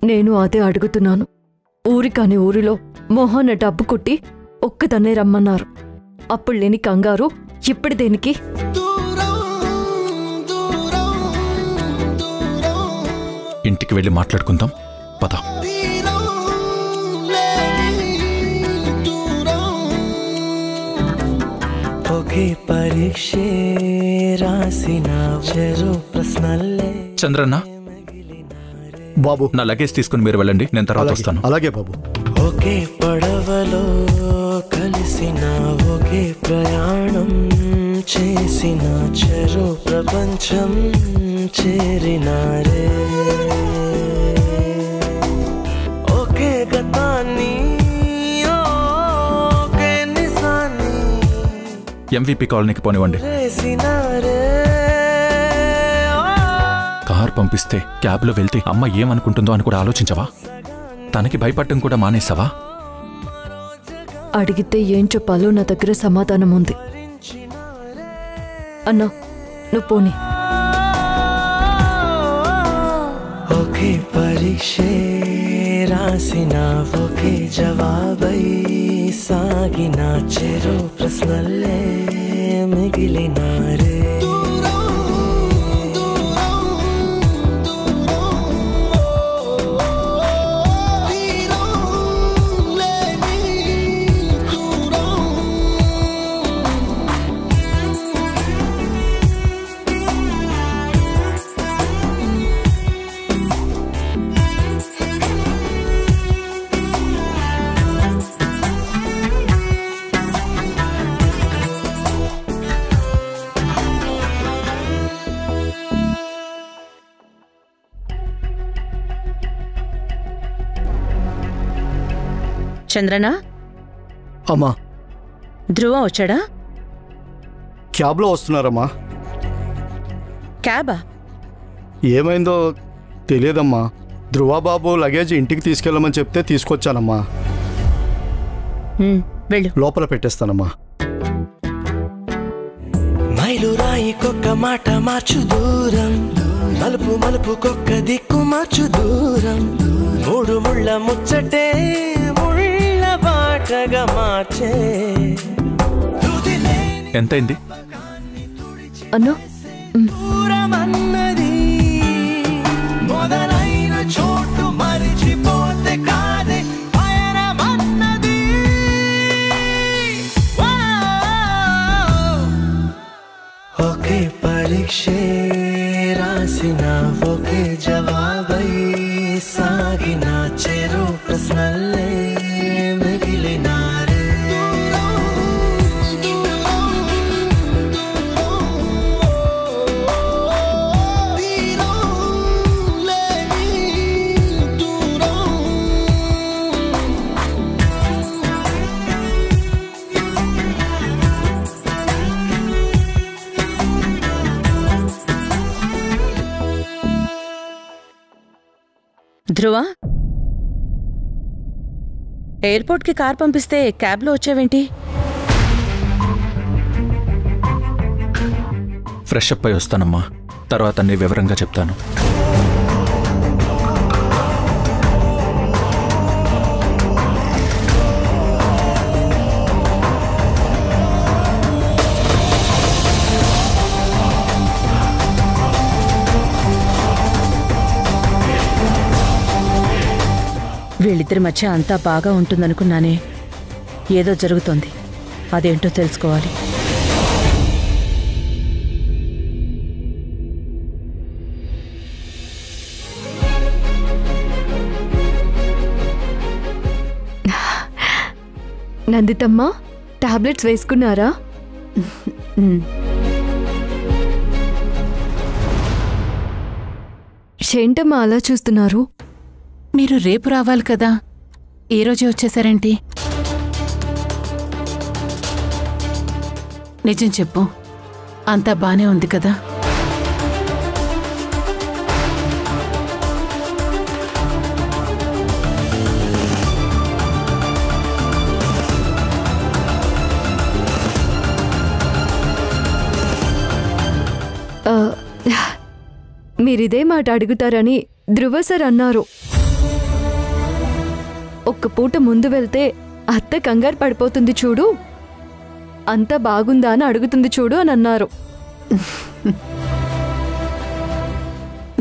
నేను అదే అడుగుతున్నాను. ఊరి కాని ఊరిలో మోహన్ డబ్బు కొట్టి ఒక్కదన్నే రమ్మన్నారు. అప్పుడు లేని కంగారు ఇప్పుడు దేనికి? ఇంటికి వెళ్ళి మాట్లాడుకుందాం పద. చంద్రన్న బాబు, నా లగేజ్ తీసుకుని మీరు వెళ్ళండి, నేను తర్వాత వస్తాను. అలాగే బాబు. ఒకే పడవలో కలిసిన ఒకే ప్రయాణం చేసిన చెరు ప్రపంచం చేరినారే. ఒకే గతాన్ని ఒకే నిజాన్ని ఎంవిపి కాలనీకి పోనివ్వండి. కార్ పంపిస్తే క్యాబ్లో వెళ్తే అమ్మ ఏమనుకుంటుందో అని కూడా ఆలోచించవా? తనకి భయపడటం కూడా మానేసావా? అడిగితే ఏం చెప్పాలో నా దగ్గర సమాధానం ఉంది. అన్నా, నువ్వు పోనీ. ఒకే పరీక్షే రాసిన ఒకే జవాబై సాగిన చెరు ప్రశ్నలే మిగిలినారే. చంద్రనా? అమ్మా, ధ్రువ వచ్చాడా? క్యాబ్లో వస్తున్నారమ్మా. క్యాబా? ఏమైందో తెలియదమ్మా. ధ్రువబాబు లగేజ్ ఇంటికి తీసుకెళ్ళమని చెప్తే తీసుకొచ్చానమ్మా. వెళ్ళు, లోపల పెట్టేస్తానమ్మా. మైలు రాయికొక్క మాట మార్చు దూరం, మలుపు మలుపుకొక్క దిక్కు మార్చు దూరం, మూడు ముళ్ళ ముచ్చటే ముళ్ళ బాటగా మార్చే. ఎంతైంది అన్నా? దూరమన్నది మొదలైన చోటు మరిచిపోతే కాదే పయనమన్నది. ఒకే పరీక్షే రాసిన ఒకే జవాబై సాగిన చెరు ప్రశ్నలే మిగిలినారే. ధ్రువ, ఎయిర్పోర్ట్కి కార్ పంపిస్తే క్యాబ్లో వచ్చావేంటి? ఫ్రెష్ అప్ అయి వస్తానమ్మా, తర్వాత అన్ని వివరంగా చెప్తాను. వీళ్ళిద్దరి మధ్య అంతా బాగా ఉంటుందనుకున్నానే. ఏదో జరుగుతోంది, అదేంటో తెలుసుకోవాలి. నందితమ్మ, టాబ్లెట్స్ వేసుకున్నారా? ఏంటమ్మా అలా చూస్తున్నారు? మీరు రేపు రావాలి కదా, ఈ రోజే వచ్చేసారేంటి? నిజం చెప్పు, అంతా బానే ఉంది కదా? మీరిదే మాట అడుగుతారని ధ్రువ సార్ అన్నారు. ఒక్క పూట ముందు వెళ్తే అత్త కంగారు పడిపోతుంది చూడు, అంతా బాగుందా అని అడుగుతుంది చూడు అని అన్నారు.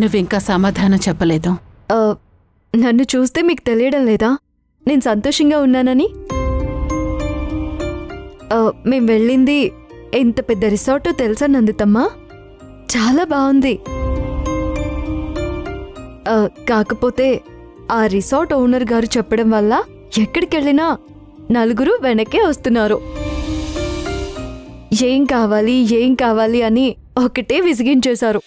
నువ్వింకా సమాధానం చెప్పలేదు. నన్ను చూస్తే మీకు తెలియడం లేదా నేను సంతోషంగా ఉన్నానని? మేం వెళ్ళింది ఎంత పెద్ద రిసార్టో తెలుసా నందితమ్మా? చాలా బాగుంది. కాకపోతే ఆ రిసార్ట్ ఓనర్ గారు చెప్పడం వల్ల ఎక్కడికెళ్ళినా నలుగురు వెనకే వస్తున్నారు. ఏం కావాలి ఏం కావాలి అని ఒకటే విసిగించేశారు.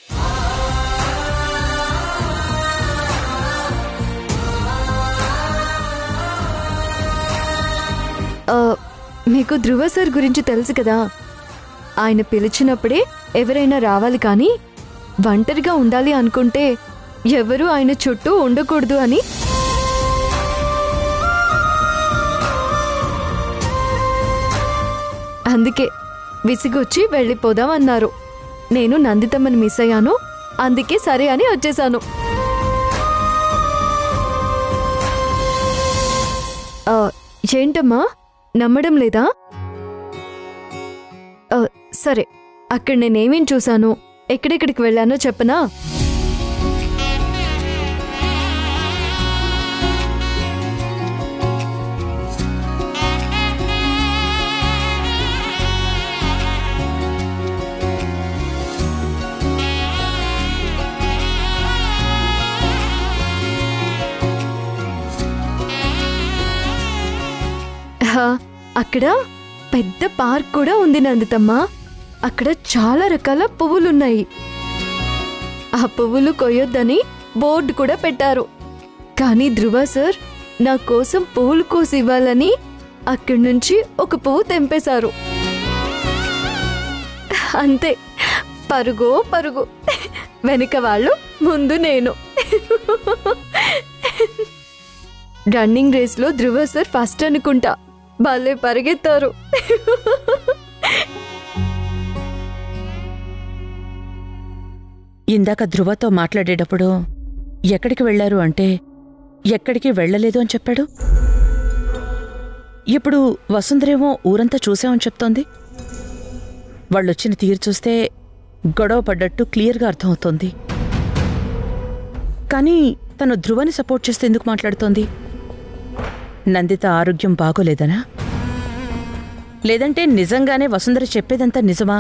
మీకు ధ్రువ సార్ గురించి తెలుసు కదా, ఆయన పిలిచినప్పుడే ఎవరైనా రావాలి కానీ ఒంటరిగా ఉండాలి అనుకుంటే ఎవరూ ఆయన చుట్టూ ఉండకూడదు అని. అందుకే విసిగొచ్చి వెళ్ళిపోదాం అన్నారు. నేను నందితమ్మని మిస్ అయ్యాను, అందుకే సరే అని వచ్చేశాను. ఏంటమ్మా నమ్మడం లేదా? సరే, అక్కడ నేనేమేం చూశాను, ఎక్కడెక్కడికి వెళ్ళానో చెప్పనా? అక్కడ పెద్ద పార్క్ కూడా ఉంది నందితమ్మా. అక్కడ చాలా రకాల పువ్వులున్నాయి. ఆ పువ్వులు కొయ్యొద్దని బోర్డు కూడా పెట్టారు. కానీ ధ్రువ సార్ నా కోసం పువ్వులు కోసి ఇవ్వాలని అక్కడి నుంచి ఒక పువ్వు తెంపేశారు. అంతే, పరుగో పరుగు, వెనుక వాళ్ళు ముందు నేను. రన్నింగ్ రేస్లో ధ్రువ సార్ ఫస్ట్ అనుకుంటా, భలే పరిగెత్తారు. ఇందాక ధ్రువతో మాట్లాడేటప్పుడు ఎక్కడికి వెళ్లారు అంటే ఎక్కడికి వెళ్లలేదు అని చెప్పాడు. ఇప్పుడు వసుంధరేమో ఊరంతా చూసామని చెప్తోంది. వాళ్ళొచ్చిన తీరు చూస్తే గొడవ పడ్డట్టు క్లియర్గా అర్థమవుతోంది. కానీ తను ధ్రువని సపోర్ట్ చేస్తే ఎందుకు మాట్లాడుతోంది? నందిత ఆరోగ్యం బాగోలేదనా? లేదంటే నిజంగానే వసుంధర చెప్పేదంతా నిజమా?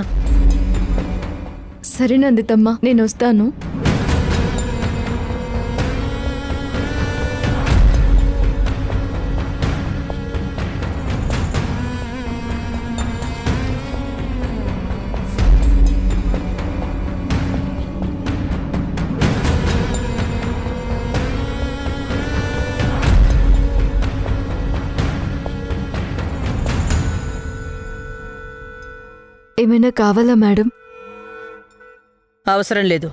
సరే నందితమ్మా, నేను వస్తాను. ఏమైనా కావాలా మేడం? అవసరం లేదు.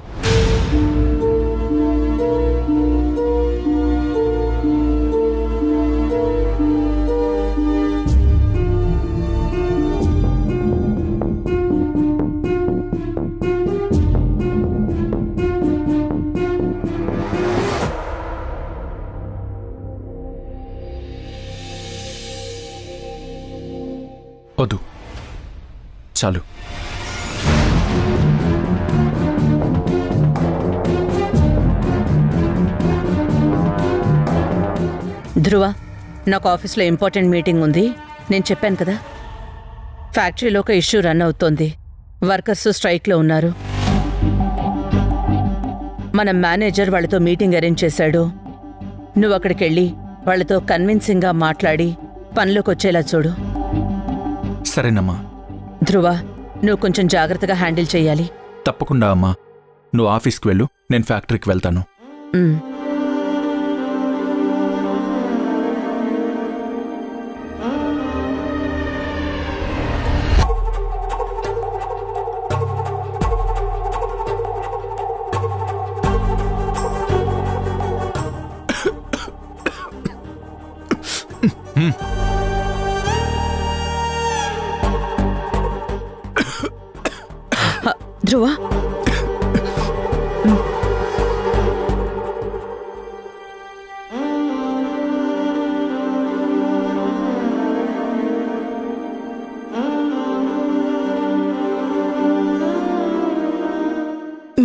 వద్దు, చాలు. ధ్రువ, నాకు ఆఫీస్లో ఇంపార్టెంట్ మీటింగ్ ఉంది. నేను చెప్పాను కదా, ఫ్యాక్టరీలో ఒక ఇష్యూ రన్ అవుతోంది. వర్కర్స్ స్ట్రైక్లో ఉన్నారు. మన మేనేజర్ వాళ్ళతో మీటింగ్ అరేంజ్ చేశాడు. నువ్వు అక్కడికెళ్ళి వాళ్ళతో కన్విన్సింగ్గా మాట్లాడి పనిలోకి వచ్చేలా చూడు. సరేనమ్మా. ధ్రువ, నువ్వు కొంచెం జాగ్రత్తగా హ్యాండిల్ చెయ్యాలి. తప్పకుండా అమ్మా. నువ్వు ఆఫీస్కి వెళ్ళు, నేను ఫ్యాక్టరీకి వెళ్తాను. ధ్రువ,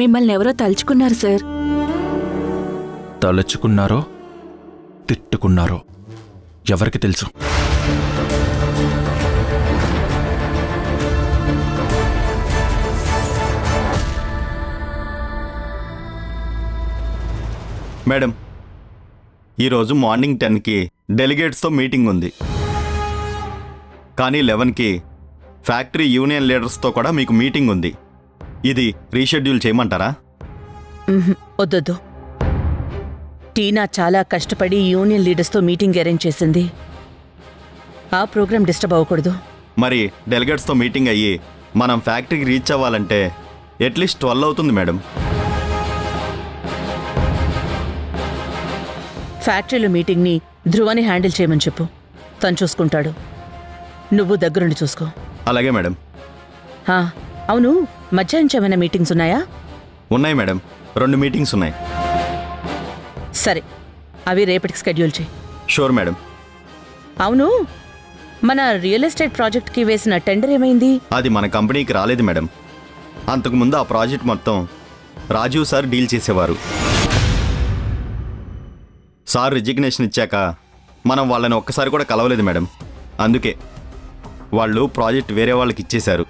మిమ్మల్ని ఎవరో తలుచుకున్నారు సార్. తలుచుకున్నారో తిట్టుకున్నారో ఎవరికి తెలుసు? మేడం, ఈరోజు మార్నింగ్ 10కి డెలిగేట్స్తో మీటింగ్ ఉంది, కానీ 11కి ఫ్యాక్టరీ యూనియన్ లీడర్స్తో కూడా మీకు మీటింగ్ ఉంది. ఇది రీషెడ్యూల్ చేయమంటారా? వద్దొద్దు. టీనా చాలా కష్టపడి యూనియన్ లీడర్స్తో మీటింగ్ అరేంజ్ చేసింది. ఆ ప్రోగ్రాం డిస్టర్బ్ అవ్వకూడదు. మరి డెలిగేట్స్తో మీటింగ్ అయ్యి మనం ఫ్యాక్టరీకి రీచ్ అవ్వాలంటే అట్లీస్ట్ 12 అవుతుంది మేడం. ఫ్యాక్టరీలో మీటింగ్ని ధ్రువని హ్యాండిల్ చేయమని చెప్పు, తను చూసుకుంటాడు. నువ్వు దగ్గరుండి చూసుకో. అలాగే మేడం. అవును, మధ్యాహ్నం ఏమైనా మీటింగ్స్ ఉన్నాయా? ఉన్నాయి మేడం, 2 మీటింగ్స్ ఉన్నాయి. సరే, అవి రేపటికి షెడ్యూల్ చేయి. Sure madam. అవును, మన రియల్ ఎస్టేట్ ప్రాజెక్ట్కి వేసిన టెండర్ ఏమైంది? అది మన కంపెనీకి రాలేదు మేడం. అంతకుముందు ఆ ప్రాజెక్ట్ మొత్తం రాజీవ్ సార్ డీల్ చేసేవారు. సార్ రిజిగ్నేషన్ ఇచ్చాక మనం వాళ్ళని ఒక్కసారి కూడా కలవలేదు మేడం. అందుకే వాళ్ళు ప్రాజెక్ట్ వేరే వాళ్ళకి ఇచ్చేశారు.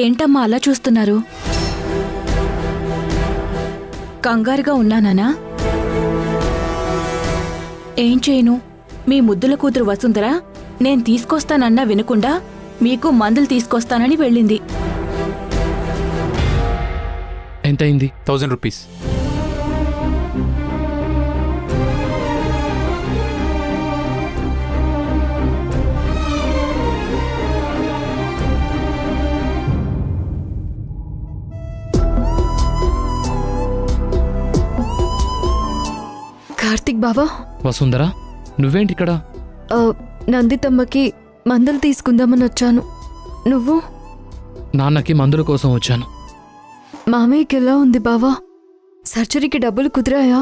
ఏంటమ్మా అలా చూస్తున్నారు? కంగారుగా ఉన్నానా? ఏం చేయను, మీ ముద్దుల కూతురు వసుంధర నేను తీసుకొస్తానన్నా వినకుండా మీకు మందులు తీసుకొస్తానని వెళ్ళింది. ఎంతైంది? 1000 రూపీస్. కార్తిక్ బావా. వసుంధర, నువ్వేంటిక్కడ? నందితమ్మకి మందులు తీసుకుందామని వచ్చాను. నువ్వు? నాన్నకి మందుల కోసం వచ్చాను. మామయ్యకి ఎలా ఉంది బావా? సర్జరీకి డబ్బులు కుదిరాయా?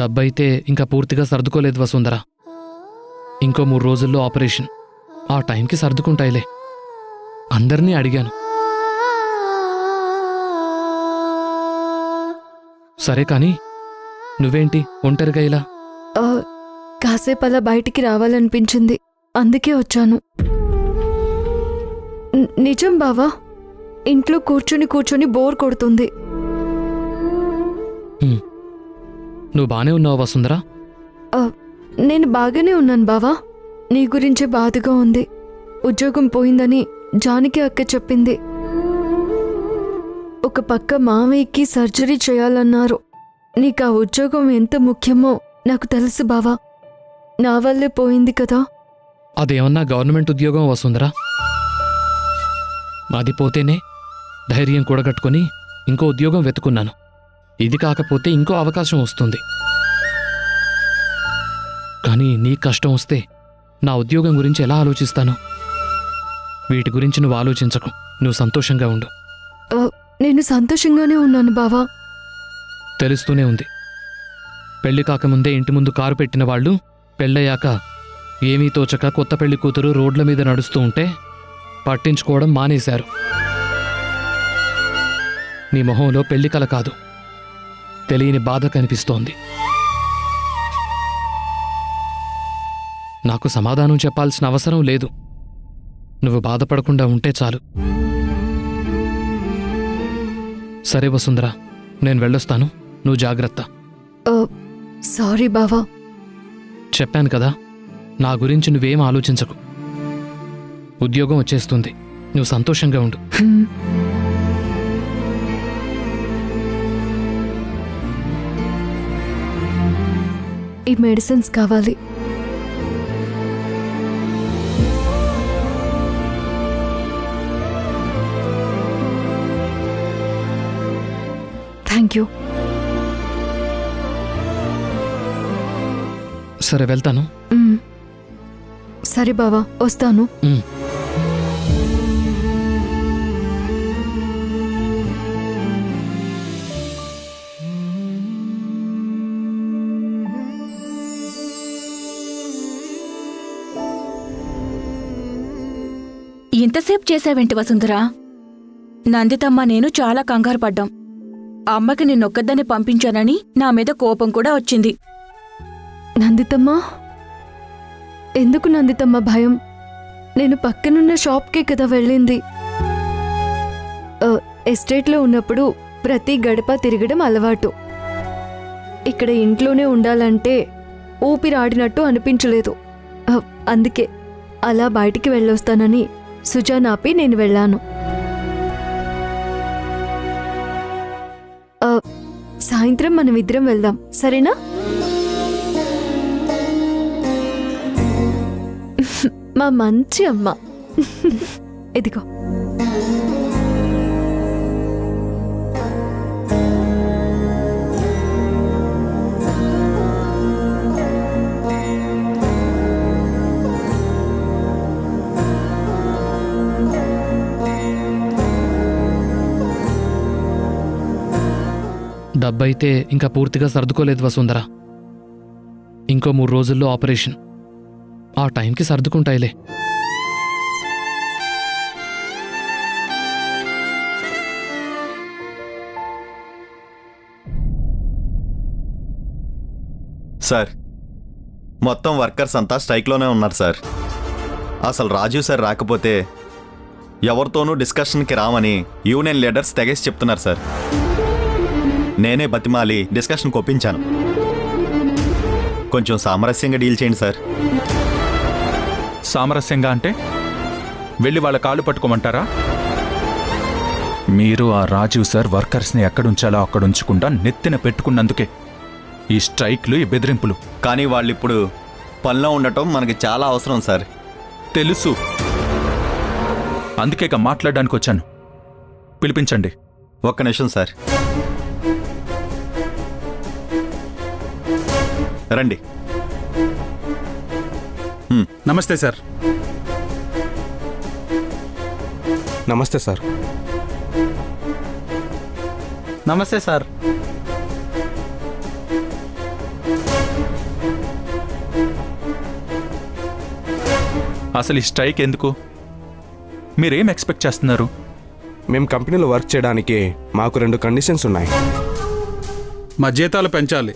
డబ్బైతే ఇంకా పూర్తిగా సర్దుకోలేదు వసుంధర. ఇంకో 3 రోజుల్లో ఆపరేషన్. ఆ టైంకి సర్దుకుంటాయిలే. అందరినీ అడిగాను. సరే కానీ నువ్వేంటి ఒంటరిగా ఇలా? కాసేపు అలా బయటికి రావాలనిపించింది, అందుకే వచ్చాను. నిజం బావా, ఇంట్లో కూర్చుని కూర్చుని బోర్ కొడుతుంది. నువ్వు బానే ఉన్నావు వసుంధర? నేను బాగానే ఉన్నాను బావా. నీ గురించే బాధగా ఉంది. ఉద్యోగం పోయిందని జానకి అక్క చెప్పింది. ఒక పక్క మామయ్యకి సర్జరీ చేయాలన్నారు. నీకు ఆ ఉద్యోగం ఎంత ముఖ్యమో నాకు తెలుసు బావా. నా వల్లే పోయింది కదా. అదేమన్నా గవర్నమెంట్ ఉద్యోగం వసుంధర? అది పోతేనే ధైర్యం కూడగట్టుకుని ఇంకో ఉద్యోగం వెతుకున్నాను. ఇది కాకపోతే ఇంకో అవకాశం వస్తుంది. కానీ నీ కష్టం వస్తే నా ఉద్యోగం గురించి ఎలా ఆలోచిస్తాను? వీటి గురించి నువ్వు ఆలోచించకు. నువ్వు సంతోషంగా ఉండు. నేను సంతోషంగానే ఉన్నాను బావా. తెలుస్తూనే ఉంది. పెళ్లి కాకముందే ఇంటి ముందు కారు పెట్టిన వాళ్ళు పెళ్ళయ్యాక ఏమీ తోచక కొత్త పెళ్లి కూతురు రోడ్ల మీద నడుస్తూ ఉంటే పట్టించుకోవడం మానేశారు. నీ మొహంలో పెళ్లి కల కాదు, తెలియని బాధ కనిపిస్తోంది. నాకు సమాధానం చెప్పాల్సిన అవసరం లేదు. నువ్వు బాధపడకుండా ఉంటే చాలు. సరే వసుంధర, నేను వెళ్ళొస్తాను. నువ్వు జాగ్రత్త. సారీ బావా. చెప్పాను కదా, నా గురించి నువ్వేం ఆలోచించకు. ఉద్యోగం వచ్చేస్తుంది. నువ్వు సంతోషంగా ఉండు. ఈ మెడిసిన్స్ కావాలి. Thank you. సరే వెళ్తాను. సరే బావా, వస్తాను. ఇంతసేపు చేసావేంటి వసుంధరా? నందితమ్మ నేను చాలా కంగారు పడ్డాం. అమ్మకి నిన్నొక్కదాన్ని పంపించానని నా మీద కోపం కూడా వచ్చింది. నందితమ్మా, ఎందుకు నందితమ్మ భయం? నేను పక్కనున్న షాప్కే కదా వెళ్ళింది. ఎస్టేట్లో ఉన్నప్పుడు ప్రతి గడప తిరగడం అలవాటు. ఇక్కడ ఇంట్లోనే ఉండాలంటే ఊపిరాడినట్టు అనిపించలేదు. అందుకే అలా బయటికి వెళ్ళొస్తానని సుజానాపి నేను వెళ్ళాను. సాయంత్రం మనం ఇద్దరం వెళ్దాం, సరేనా? మా మంచి అమ్మ. ఇదిగో. డబ్బైతే ఇంకా పూర్తిగా సర్దుకోలేదు వసుంధరా. ఇంకో 3 రోజుల్లో ఆపరేషన్. ఆ టైంకి సర్దుకుంటాయిలే. సార్, మొత్తం వర్కర్స్ అంతా స్ట్రైక్లోనే ఉన్నారు సార్. అసలు రాజు సార్ రాకపోతే ఎవరితోనూ డిస్కషన్కి రామని యూనియన్ లీడర్స్ తెగేసి చెప్తున్నారు సార్. నేనే బతిమాలి డిస్కషన్కి ఒప్పించాను. కొంచెం సామరస్యంగా డీల్ చేయండి సార్. సామరస్యంగా అంటే వెళ్ళి వాళ్ళ కాళ్ళు పట్టుకోమంటారా? మీరు ఆ రాజీవ్ సార్ వర్కర్స్ని ఎక్కడుంచాలో అక్కడుంచకుండా నెత్తిన పెట్టుకున్నందుకే ఈ స్ట్రైక్లు, ఈ బెదిరింపులు. కానీ వాళ్ళు ఇప్పుడు పనిలో ఉండటం మనకి చాలా అవసరం సార్. తెలుసు, అందుకే మాట్లాడడానికి వచ్చాను. పిలిపించండి. ఒక్క నిమిషం సార్. రండి. నమస్తే సార్. నమస్తే సార్. నమస్తే సార్. అసలు ఈ స్ట్రైక్ ఎందుకు? మీరేం ఎక్స్పెక్ట్ చేస్తున్నారు? మేము కంపెనీలో వర్క్ చేయడానికి మాకు 2 కండిషన్స్ ఉన్నాయి. మా జీతాలు పెంచాలి,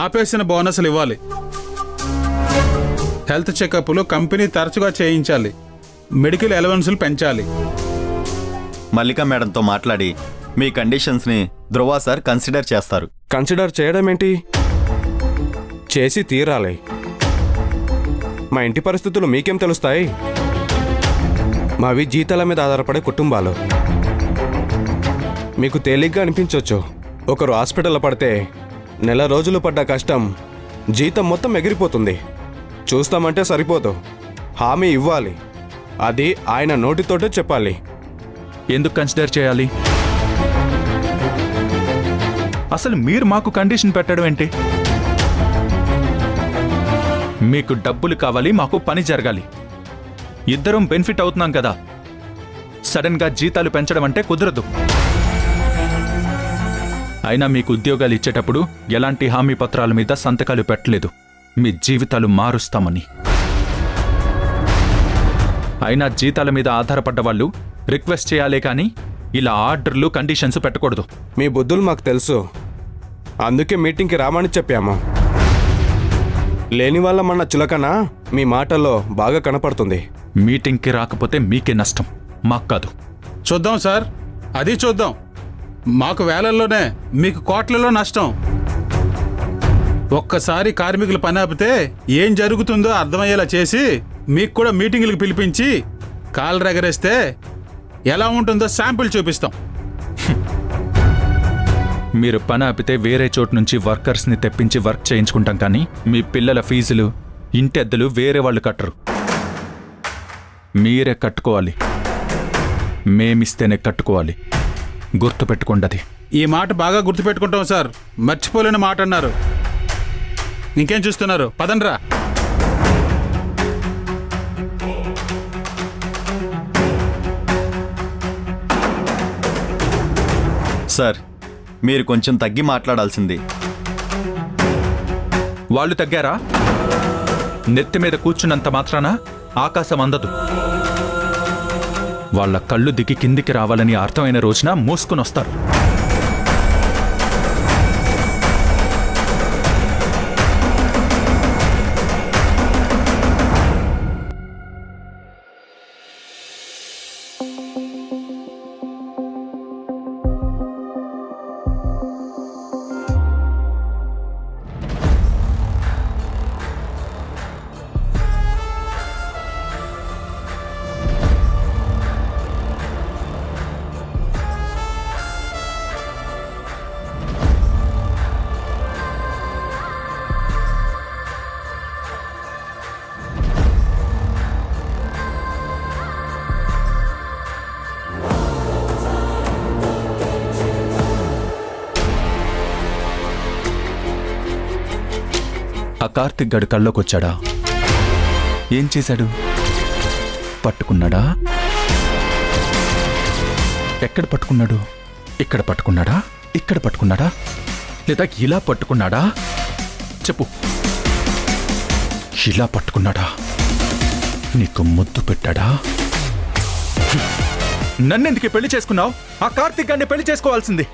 ఆపేసిన బోనస్లు ఇవ్వాలి, హెల్త్ చెకప్లు కంపెనీ తరచుగా చేయించాలి, మెడికల్ అలవెన్సులు పెంచాలి. మల్లికా మేడంతో మాట్లాడి మీ కండిషన్స్ని ధ్రువ సార్ కన్సిడర్ చేస్తారు. కన్సిడర్ చేయడం ఏంటి? చేసి తీరాలి. మా ఇంటి పరిస్థితులు మీకేం తెలుస్తాయి? మావి జీతాల మీద ఆధారపడే కుటుంబాలు. మీకు తేలిగ్గా అనిపించవచ్చు. ఒకరు హాస్పిటల్లో పడితే నెల రోజులు పడ్డ కష్టం జీతం మొత్తం ఎగిరిపోతుంది. చూస్తామంటే సరిపోదు, హామీ ఇవ్వాలి. అది ఆయన నోటితోటే చెప్పాలి. ఎందుకు కన్సిడర్ చేయాలి? అసలు మీరు మాకు కండిషన్ పెట్టడం ఏంటి? మీకు డబ్బులు కావాలి, మాకు పని జరగాలి. ఇద్దరం బెనిఫిట్ అవుతున్నాం కదా. సడన్గా జీతాలు పెంచడం అంటే కుదరదు. అయినా మీకు ఉద్యోగాలు ఇచ్చేటప్పుడు ఎలాంటి హామీ పత్రాల మీద సంతకాలు పెట్టలేదు, మీ జీవితాలు మారుస్తామని. అయినా జీతాల మీద ఆధారపడ్డ వాళ్ళు రిక్వెస్ట్ చేయాలే కానీ ఇలా ఆర్డర్లు, కండిషన్స్ పెట్టకూడదు. మీ బుద్ధులు మాకు తెలుసు, అందుకే మీటింగ్కి రామని చెప్పాము. లేని వాళ్ళ మన చులకన మీ మాటల్లో బాగా కనపడుతుంది. మీటింగ్కి రాకపోతే మీకే నష్టం, మాకు కాదు. చూద్దాం సార్, అది చూద్దాం. మాకు వేలల్లోనే, మీకు కోట్లలో నష్టం. ఒక్కసారి కార్మికులు పని ఆపితే ఏం జరుగుతుందో అర్థమయ్యేలా చేసి మీకు కూడా మీటింగులకు పిలిపించి కాళ్ళు రగరేస్తే ఎలా ఉంటుందో శాంపిల్ చూపిస్తాం. మీరు పని ఆపితే వేరే చోటు నుంచి వర్కర్స్ని తెప్పించి వర్క్ చేయించుకుంటాం, కానీ మీ పిల్లల ఫీజులు, ఇంటి అద్దెలు వేరే వాళ్ళు కట్టరు, మీరే కట్టుకోవాలి. మేమిస్తేనే కట్టుకోవాలి. గుర్తుపెట్టుకోండి. అది ఈ మాట బాగా గుర్తుపెట్టుకుంటాం సార్. మర్చిపోలేని మాట అన్నారు. ఇంకేం చూస్తున్నారు? పదండ్రా. సార్, మీరు కొంచెం తగ్గి మాట్లాడాల్సింది. వాళ్ళు తగ్గారా? నెత్తి మీద కూర్చున్నంత మాత్రాన ఆకాశం అందదు. వాళ్ళ కళ్ళు దిగి కిందికి రావాలని అర్థమైన రోజున మూసుకుని వస్తారు. ఆ కార్తిక్ గడు కళ్ళోకొచ్చాడా? ఏం చేశాడు? పట్టుకున్నాడా? ఎక్కడ పట్టుకున్నాడు? ఇక్కడ పట్టుకున్నాడా? ఇక్కడ పట్టుకున్నాడా? లేదా ఇలా పట్టుకున్నాడా? చెప్పు. ఇలా పట్టుకున్నాడా? నీకు ముద్దు పెట్టాడా? నన్నెందుకు పెళ్లి చేసుకున్నావు? ఆ కార్తిక్ గారిని పెళ్లి చేసుకోవాల్సింది.